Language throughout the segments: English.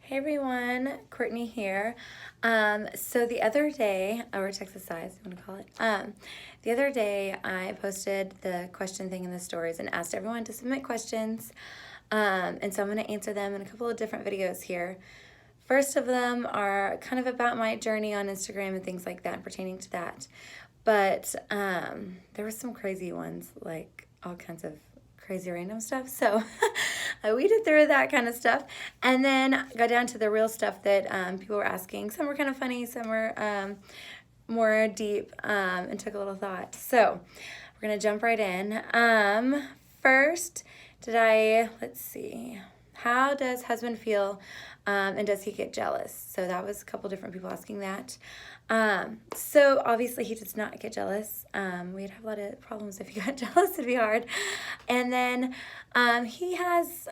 Hey everyone, Courtney here. So the other day, or Texas Size, you want to call it. The other day, I posted the question thing in the stories and asked everyone to submit questions. And so I'm going to answer them in a couple of different videos here. First of them are kind of about my journey on Instagram and things like that, pertaining to that. But there were some crazy ones, like all kinds of crazy random stuff. So I weeded through that kind of stuff and then got down to the real stuff that people were asking. Some were kind of funny, some were more deep and took a little thought. So we're going to jump right in. First, let's see. How does husband feel and does he get jealous? So that was a couple different people asking that. So obviously he does not get jealous. We'd have a lot of problems if he got jealous. It'd be hard. And then he has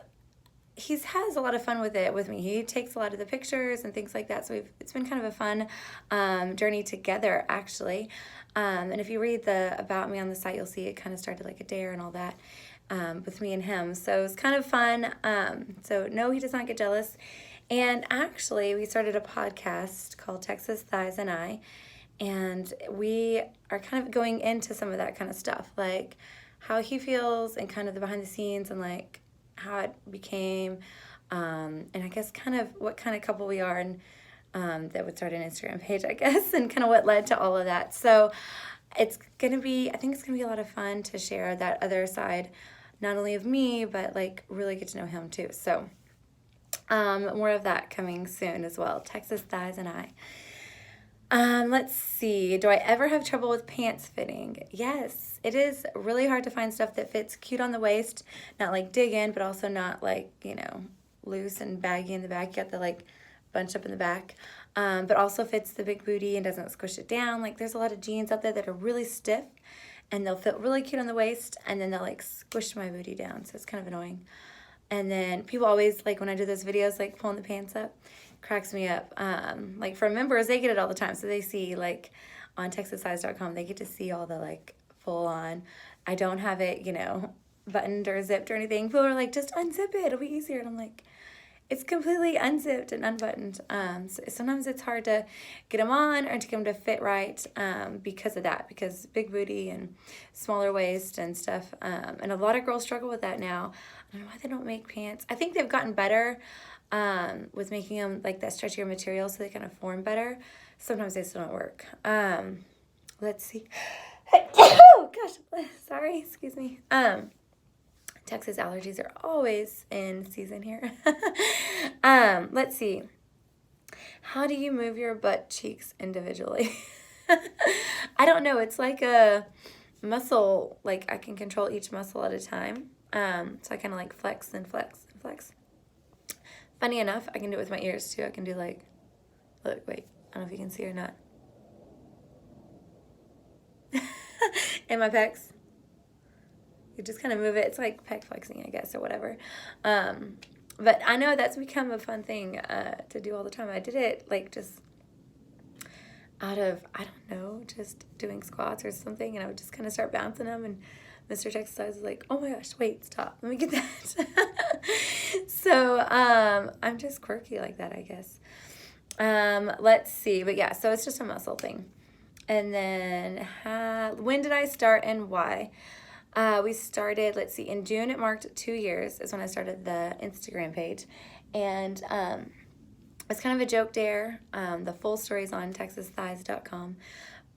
a lot of fun with it with me. He takes a lot of the pictures and things like that. So it's been kind of a fun journey together, actually. And if you read the about me on the site, you'll see it kind of started like a dare and all that with me and him. So it's kind of fun. So no, he does not get jealous. And actually, we started a podcast called Texas Thighs and I, and we are kind of going into some of that kind of stuff, like how he feels and kind of the behind the scenes and like how it became, and I guess kind of what kind of couple we are, and that would start an Instagram page, I guess, and kind of what led to all of that. So I think it's gonna be a lot of fun to share that other side, not only of me, but like really get to know him too. So more of that coming soon as well. Texas Thighs and I. Let's see. Do I ever have trouble with pants fitting? Yes. It is really hard to find stuff that fits cute on the waist, not like dig in, but also not like, loose and baggy in the back. You got the like bunch up in the back. But also fits the big booty and doesn't squish it down. Like there's a lot of jeans out there that are really stiff and they'll fit really cute on the waist and then they'll like squish my booty down. So it's kind of annoying. And then people always, like when I do those videos, like pulling the pants up, cracks me up. Like for members, they get it all the time. So they see like on TexasSize.com, they get to see all the like full on. I don't have it, buttoned or zipped or anything. People are like, just unzip it. It'll be easier. And I'm like, it's completely unzipped and unbuttoned. So sometimes it's hard to get them on or to get them to fit right because of that, because big booty and smaller waist and stuff. And a lot of girls struggle with that now. I don't know why they don't make pants. I think they've gotten better with making them like that stretchier material so they kind of form better. Sometimes they still don't work. Let's see. Oh, gosh. Sorry. Excuse me. Texas allergies are always in season here. Let's see. How do you move your butt cheeks individually? I don't know. It's like a muscle. Like I can control each muscle at a time. So I kind of like flex and flex and flex. Funny enough, I can do it with my ears too. I can do like, look, wait. I don't know if you can see or not. And my pecs. You just kind of move it. It's like pec flexing, I guess, or whatever. But I know that's become a fun thing to do all the time. I did it like just out of, I don't know, just doing squats or something. And I would just kind of start bouncing them. And Mr. Texas Size was like, oh my gosh, wait, stop. Let me get that. So I'm just quirky like that, I guess. Let's see. But yeah, so it's just a muscle thing. And then when did I start and why? We started, let's see, in June it marked 2 years is when I started the Instagram page. And it's kind of a joke dare. The full story's on TexasThighs.com,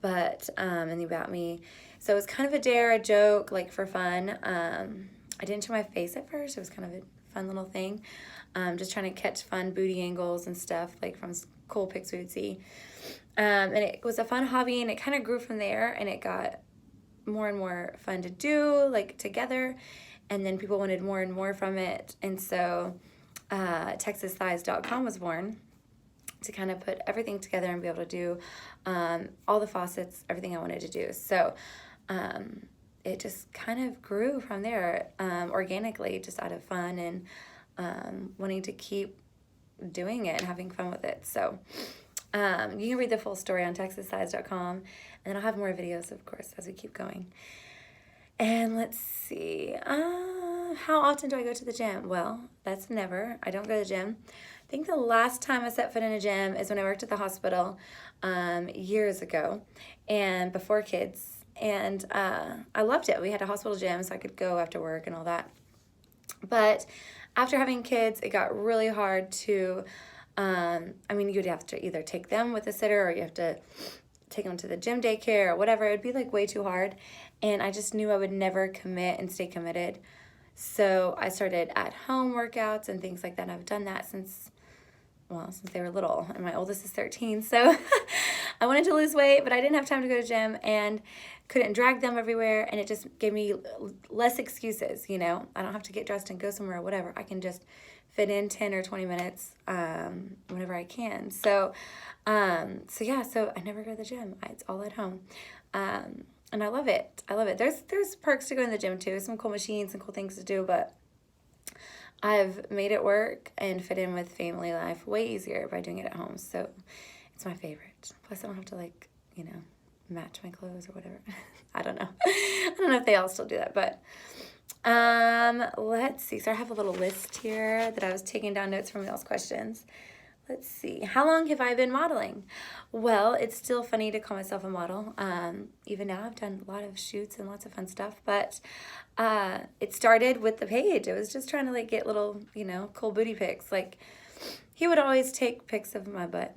but and the about me. So it was kind of a dare, a joke, like for fun. I didn't show my face at first. It was kind of a fun little thing. Just trying to catch fun booty angles and stuff, like from cool pics we would see. And it was a fun hobby, and it kind of grew from there, and it got more and more fun to do, like together, and then people wanted more and more from it, and so TexasThighs.com was born to kind of put everything together and be able to do all the faucets, everything I wanted to do. So it just kind of grew from there organically, just out of fun and wanting to keep doing it and having fun with it. So you can read the full story on TexasSize.com, and then I'll have more videos, of course, as we keep going. And let's see, how often do I go to the gym? Well, that's never. I don't go to the gym. I think the last time I set foot in a gym is when I worked at the hospital years ago and before kids. And I loved it. We had a hospital gym so I could go after work and all that. But after having kids, it got really hard to, you'd have to either take them with a sitter or you have to take them to the gym daycare or whatever. It'd be like way too hard. And I just knew I would never commit and stay committed. So I started at home workouts and things like that. I've done that since they were little, and my oldest is 13. So I wanted to lose weight, but I didn't have time to go to the gym and couldn't drag them everywhere. And it just gave me less excuses, I don't have to get dressed and go somewhere or whatever. I can just fit in 10 or 20 minutes whenever I can. So I never go to the gym. It's all at home. And I love it. There's perks to going to the gym too. Some cool machines and cool things to do, but I've made it work and fit in with family life way easier by doing it at home. So it's my favorite. Plus I don't have to match my clothes or whatever. I don't know. I don't know if they all still do that, but let's see. So I have a little list here that I was taking down notes from y'all's questions. Let's see. How long have I been modeling? Well, it's still funny to call myself a model. Even now I've done a lot of shoots and lots of fun stuff, but it started with the page. It was just trying to get little, cool booty pics. He would always take pics of my butt.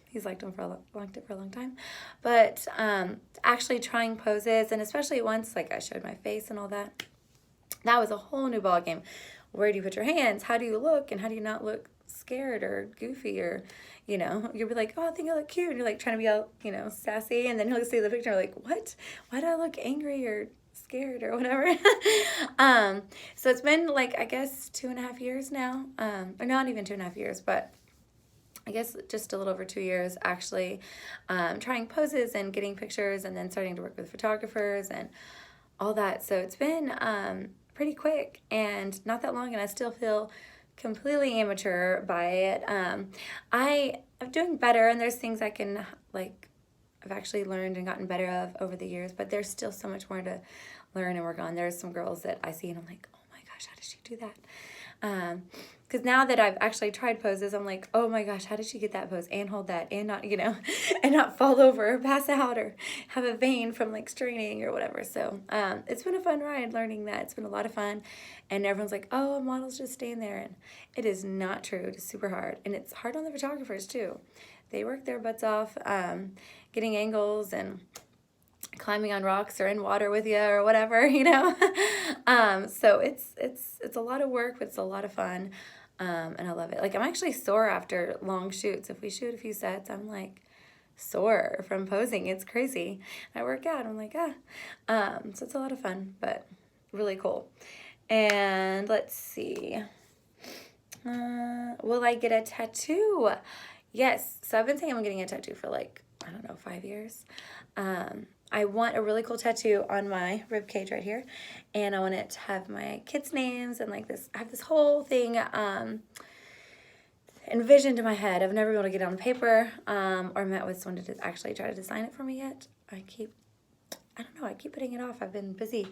He's liked it for a long time. But actually trying poses, and especially once I showed my face and all that, that was a whole new ball game. Where do you put your hands? How do you look? And how do you not look scared or goofy? Or you'll be like, oh, I think I look cute, and you're trying to be all sassy, and then he'll see the picture and what? Why do I look angry or scared or whatever? So it's been I guess 2.5 years now, or not even 2.5 years, but I guess just a little over 2 years actually, trying poses and getting pictures, and then starting to work with photographers and all that. So it's been pretty quick and not that long, and I still feel completely amateur by it. I'm doing better, and there's things I can I've actually learned and gotten better of over the years, but there's still so much more to learn and work on. There's some girls that I see and I'm like, oh my gosh, how did she do that? Because now that I've actually tried poses, I'm like, oh my gosh, how did she get that pose and hold that and not, and not fall over or pass out or have a vein from straining or whatever. So it's been a fun ride learning that. It's been a lot of fun. And everyone's like, oh, models just stand there. And it is not true. It is super hard. And it's hard on the photographers too. They work their butts off getting angles and climbing on rocks or in water with you or whatever, so it's a lot of work, but it's a lot of fun, and I love it. I'm actually sore after long shoots. If we shoot a few sets, I'm sore from posing. It's crazy. I work out, I'm so it's a lot of fun, but really cool. And let's see, will I get a tattoo? Yes. So I've been saying I'm getting a tattoo for 5 years. I want a really cool tattoo on my rib cage right here, and I want it to have my kids' names and this. I have this whole thing envisioned in my head. I've never been able to get it on paper or met with someone to actually try to design it for me yet. I keep putting it off. I've been busy.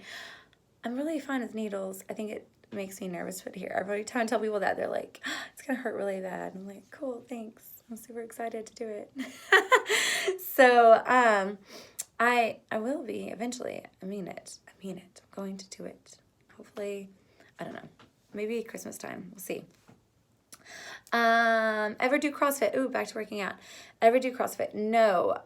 I'm really fine with needles. I think it makes me nervous to put it here. Every time I tell people that, they're like, oh, it's gonna hurt really bad. I'm like, cool, thanks. I'm super excited to do it. So I will be eventually. I mean it. I'm going to do it. Hopefully, I don't know. Maybe Christmas time. We'll see. Ever do CrossFit? Ooh, back to working out. Ever do CrossFit? No.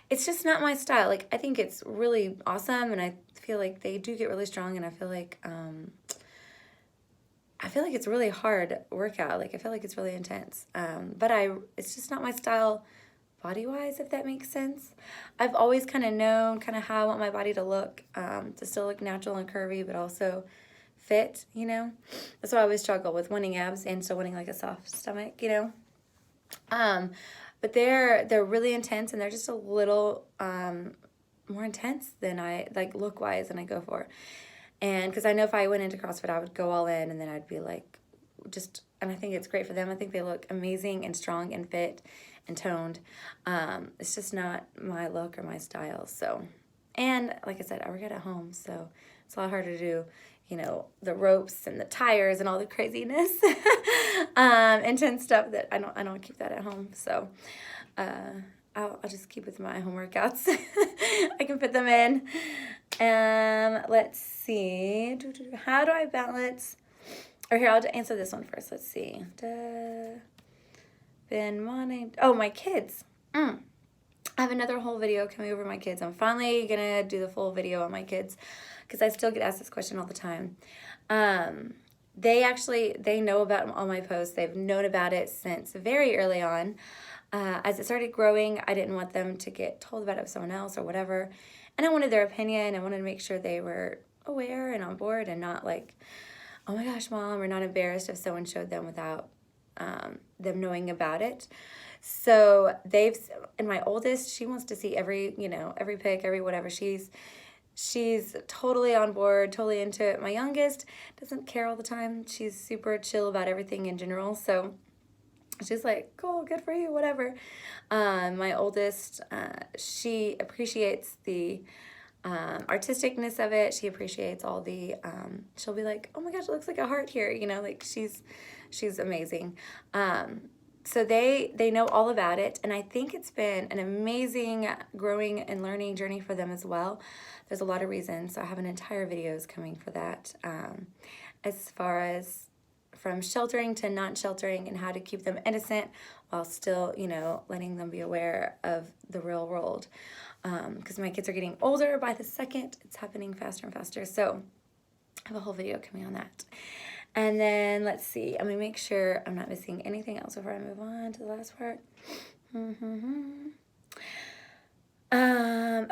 It's just not my style. I think it's really awesome, and I feel they do get really strong, and I feel it's really hard workout. I feel it's really intense. But it's just not my style body-wise, if that makes sense. I've always kind of known how I want my body to look, to still look natural and curvy, but also fit, That's why I always struggle with wanting abs and still wanting a soft stomach, But they're really intense, and they're just a little more intense than I, look-wise, than I go for. And because I know if I went into CrossFit, I would go all in, and then I'd be and I think it's great for them. I think they look amazing and strong and fit and toned. It's just not my look or my style. So, and like I said, I work out at home, so it's a lot harder to do, you know, the ropes and the tires and all the craziness, intense stuff that I don't keep that at home. So, I'll just keep with my home workouts. I can fit them in. Let's see. How do I balance? Or here, I'll answer this one first. Let's see. Been wanting. Oh, my kids. I have another whole video coming over my kids. I'm finally gonna do the full video on my kids because I still get asked this question all the time. They know about all my posts. They've known about it since very early on. As it started growing, I didn't want them to get told about it with someone else or whatever. And I wanted their opinion. I wanted to make sure they were aware and on board and not like, oh my gosh, Mom, or not embarrassed if someone showed them without them knowing about it. So and my oldest, she wants to see every pic, every whatever. She's totally on board, totally into it. My youngest doesn't care all the time. She's super chill about everything in general. So she's like, cool, good for you, whatever. My oldest, she appreciates the artisticness of it. She appreciates all the, she'll be like, oh my gosh, it looks like a heart here. You know, like she's amazing. So they know all about it. And I think it's been an amazing growing and learning journey for them as well. There's a lot of reasons. So I have an entire videos coming for that. As far as from sheltering to non-sheltering and how to keep them innocent while still, letting them be aware of the real world. Because my kids are getting older by the second. It's happening faster and faster. So I have a whole video coming on that. And then let's see. I'm going to make sure I'm not missing anything else before I move on to the last part.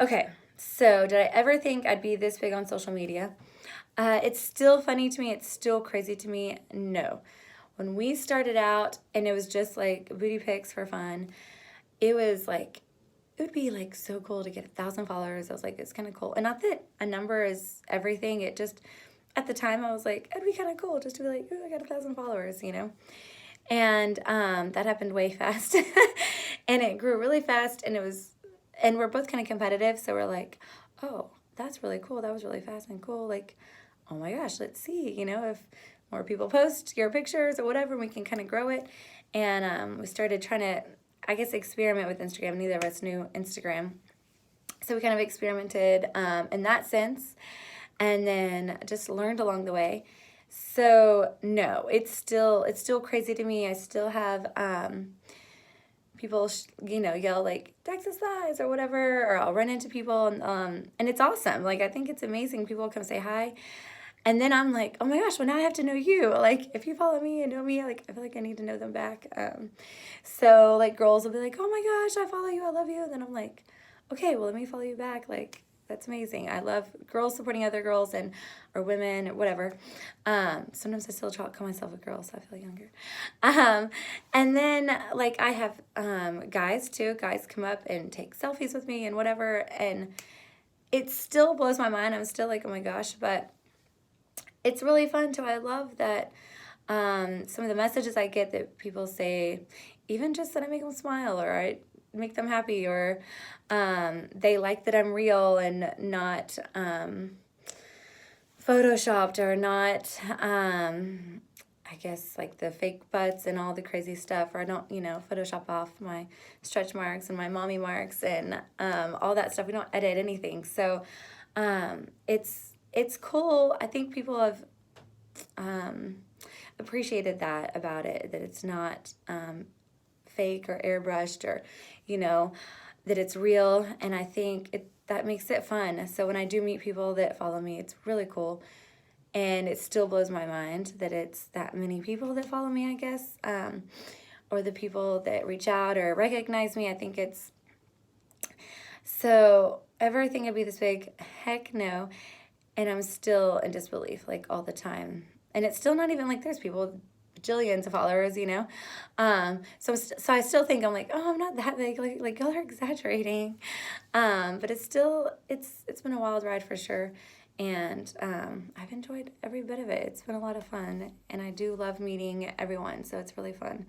Okay. So did I ever think I'd be this big on social media? It's still funny to me. It's still crazy to me. No. When we started out and it was just like booty pics for fun, it would be like so cool to get 1,000 followers. I was like, it's kind of cool. And not that a number is everything. It just, at the time I was like, it'd be kind of cool just to be like, ooh, I got 1,000 followers, And that happened way fast. And it grew really fast and we're both kind of competitive. So we're like, oh, that's really cool. That was really fast and cool. Like, oh my gosh, let's see, if more people post your pictures or whatever, we can kind of grow it. And we started trying to, I guess, experiment with Instagram. Neither of us knew Instagram. So we kind of experimented in that sense and then just learned along the way. So no, it's still crazy to me. I still have people, yell like Texas size or whatever, or I'll run into people and it's awesome. Like, I think it's amazing. People come say hi. And then I'm like, oh my gosh, well now I have to know you. Like, if you follow me and know me, like, I feel like I need to know them back. So like girls will be like, oh my gosh, I follow you, I love you. And then I'm like, okay, well, let me follow you back. Like, that's amazing. I love girls supporting other girls or women or whatever. Sometimes I still call myself a girl, so I feel younger. And then like I have guys too. Guys come up and take selfies with me and whatever. And it still blows my mind. I'm still like, oh my gosh, but it's really fun too. I love that some of the messages I get that people say, even just that I make them smile or I make them happy or they like that I'm real and not photoshopped or not, I guess, like the fake butts and all the crazy stuff, or I don't, Photoshop off my stretch marks and my mommy marks and all that stuff. We don't edit anything. So it's cool. I think people have appreciated that about it, that it's not fake or airbrushed or, that it's real. And I think that makes it fun. So when I do meet people that follow me, it's really cool. And it still blows my mind that it's that many people that follow me, I guess, or the people that reach out or recognize me. I think it's, so ever think I'd be this big? Heck no. And I'm still in disbelief, like, all the time. And it's still not even like there's people, bajillions of followers, So I still think I'm like, oh, I'm not that big. Like y'all are exaggerating. But it's been a wild ride for sure. And I've enjoyed every bit of it. It's been a lot of fun. And I do love meeting everyone. So it's really fun.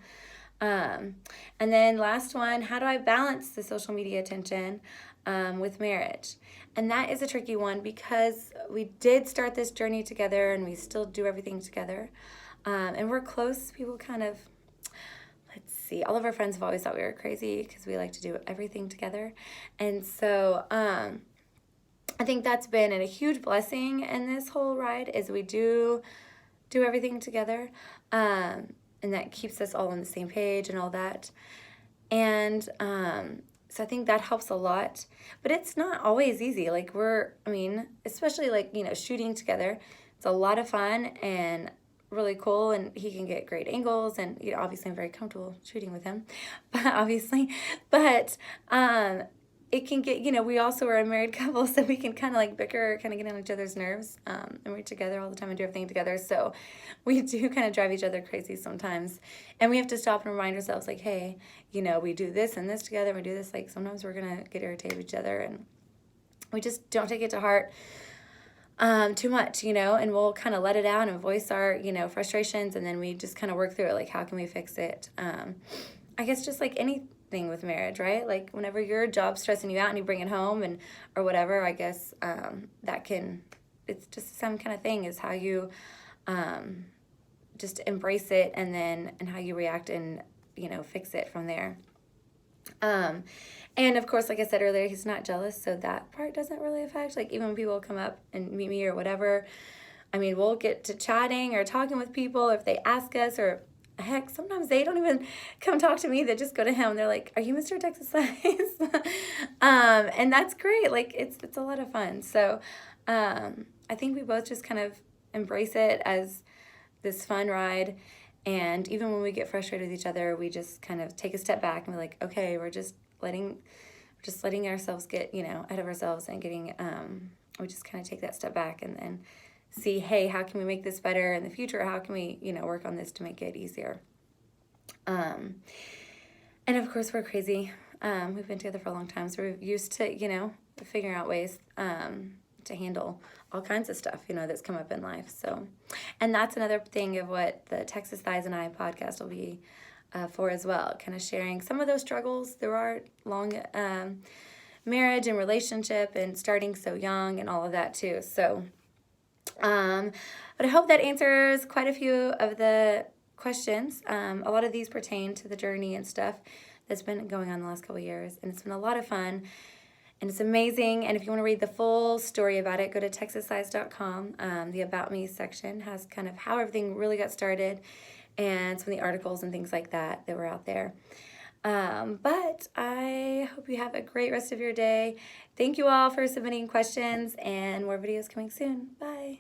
And then last one, how do I balance the social media attention with marriage? And that is a tricky one because we did start this journey together and we still do everything together. And we're close. People kind of, let's see, all of our friends have always thought we were crazy because we like to do everything together. And so I think that's been a huge blessing in this whole ride is we do everything together. And that keeps us all on the same page and all that. And so I think that helps a lot. But it's not always easy. Like especially like, shooting together. It's a lot of fun and really cool. And he can get great angles. And, obviously I'm very comfortable shooting with him. But obviously. But it can get, we also are a married couple, so we can kind of like bicker, kind of get on each other's nerves, and we're together all the time and do everything together, so we do kind of drive each other crazy sometimes, and we have to stop and remind ourselves, like, hey, we do this and this together, we do this, like, sometimes we're going to get irritated with each other, and we just don't take it to heart too much, and we'll kind of let it out and voice our, frustrations, and then we just kind of work through it, like, how can we fix it? I guess just like anything with marriage, right? Like whenever your job's stressing you out and you bring it home or whatever, I guess it's just some kind of thing is how you just embrace it and how you react and fix it from there. And of course, like I said earlier, he's not jealous, so that part doesn't really affect, like even when people come up and meet me or whatever, we'll get to chatting or talking with people if they ask us, or heck, sometimes they don't even come talk to me. They just go to him. They're like, "Are you Mr. Texas Size?" And that's great. Like it's a lot of fun. So I think we both just kind of embrace it as this fun ride. And even when we get frustrated with each other, we just kind of take a step back and we're like, okay, we're just letting ourselves get ahead of ourselves and getting we just kind of take that step back and then see, hey, how can we make this better in the future? How can we, work on this to make it easier? And of course, we're crazy. We've been together for a long time, so we're used to, figuring out ways to handle all kinds of stuff, that's come up in life. So, and that's another thing of what the Texas Thighs and I podcast will be for as well, kind of sharing some of those struggles through our long marriage and relationship and starting so young and all of that too. So, but I hope that answers quite a few of the questions. A lot of these pertain to the journey and stuff that's been going on the last couple of years, and it's been a lot of fun, and it's amazing. And if you want to read the full story about it, go to texassize.com. The About Me section has kind of how everything really got started and some of the articles and things like that were out there. But I hope you have a great rest of your day. Thank you all for submitting questions, and more videos coming soon. Bye.